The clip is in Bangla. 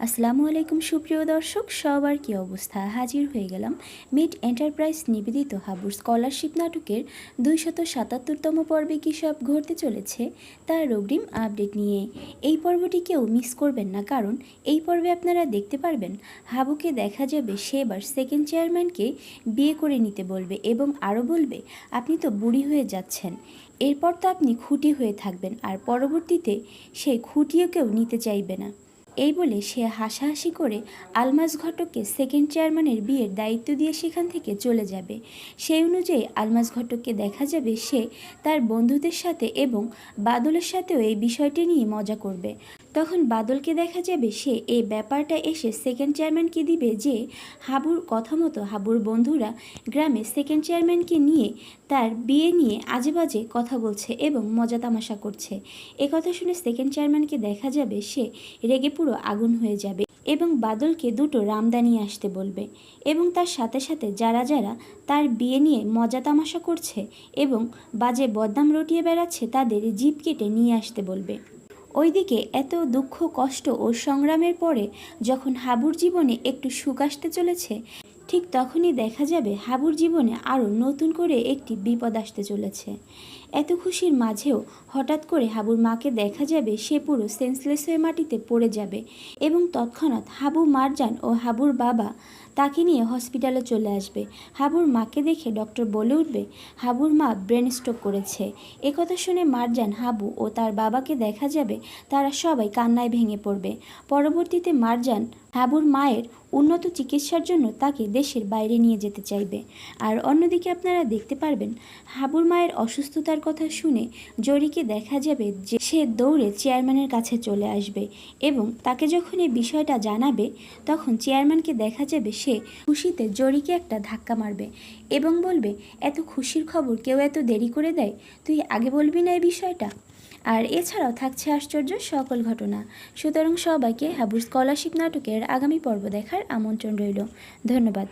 আসসালামু আলাইকুম সুপ্রিয় দর্শক, সবার কি অবস্থা? হাজির হয়ে গেলাম মিড এন্টারপ্রাইজ নিবেদিত হাবুর স্কলারশিপ নাটকের 277তম পর্বে কী সব ঘটতে চলেছে তার অগ্রিম আপডেট নিয়ে। এই পর্বটি কেউ মিস করবেন না, কারণ এই পর্বে আপনারা দেখতে পারবেন হাবুকে দেখা যাবে সে এবার সেকেন্ড চেয়ারম্যানকে বিয়ে করে নিতে বলবে এবং আরও বলবে আপনি তো বুড়ি হয়ে যাচ্ছেন, এরপর তো আপনি খুঁটি হয়ে থাকবেন, আর পরবর্তীতে সে খুঁটিও কেউ নিতে চাইবে না। এই বলে সে হাসাহাসি করে আলমাজ ঘটককে সেকেন্ড চেয়ারম্যানের বিয়ের দায়িত্ব দিয়ে সেখান থেকে চলে যাবে। সেই অনুযায়ী আলমাজ ঘটককে দেখা যাবে সে তার বন্ধুদের সাথে এবং বাদলের সাথেও এই বিষয়টি নিয়ে মজা করবে। তখন বাদলকে দেখা যাবে সে এই ব্যাপারটা এসে সেকেন্ড চেয়ারম্যানকে দিবে যে হাবুর কথা মতো হাবুর বন্ধুরা গ্রামে সেকেন্ড চেয়ারম্যানকে নিয়ে তার বিয়ে নিয়ে আজে বাজে কথা বলছে এবং মজা তামাশা করছে। কথা শুনে সেকেন্ড চেয়ারম্যানকে দেখা যাবে সে রেগে পুরো আগুন হয়ে যাবে এবং বাদলকে দুটো রামদানি আসতে বলবে এবং তার সাথে সাথে যারা যারা তার বিয়ে নিয়ে মজা তামাশা করছে এবং বাজে বদনাম রটিয়ে বেড়াচ্ছে তাদের জিভ কেটে নিয়ে আসতে বলবে। ওইদিকে এত দুঃখ কষ্ট ও সংগ্রামের পরে যখন হাবুর জীবনে একটু সুখ আসতে চলেছে, ঠিক তখনই দেখা যাবে হাবুর জীবনে আরও নতুন করে একটি বিপদ আসতে চলেছে। এত খুশির মাঝেও হঠাৎ করে হাবুর মাকে দেখা যাবে সে পুরো সেন্সলেস হয়ে মাটিতে পড়ে যাবে এবং তৎক্ষণাৎ হাবু মারজান ও হাবুর বাবা তাকে নিয়ে হসপিটালে চলে আসবে। হাবুর মাকে দেখে ডক্টর বলে উঠবে হাবুর মা ব্রেন স্ট্রোক করেছে। একথা শুনে মারজান, হাবু ও তার বাবাকে দেখা যাবে তারা সবাই কান্নায় ভেঙে পড়বে। পরবর্তীতে মারজান হাবুর মায়ের উন্নত চিকিৎসার জন্য তাকে দেশের বাইরে নিয়ে যেতে চাইবে। আর অন্যদিকে আপনারা দেখতে পারবেন হাবুর মায়ের অসুস্থতার কথা শুনে জরিকে দেখা যাবে যে সে দৌড়ে চেয়ারম্যানের কাছে চলে আসবে এবং তাকে যখন এই বিষয়টা জানাবে তখন চেয়ারম্যানকে দেখা যাবে সে খুশিতে জরিকে একটা ধাক্কা মারবে এবং বলবে এত খুশির খবর কেউ এত দেরি করে দেয়, তুই আগে বলবি না এই বিষয়টা। আর এছাড়াও থাকছে আশ্চর্য সকল ঘটনা। সুতরাং সবাইকে হাবুর স্কলারশিপ নাটকের আগামী পর্ব দেখার আমন্ত্রণ রইল। ধন্যবাদ।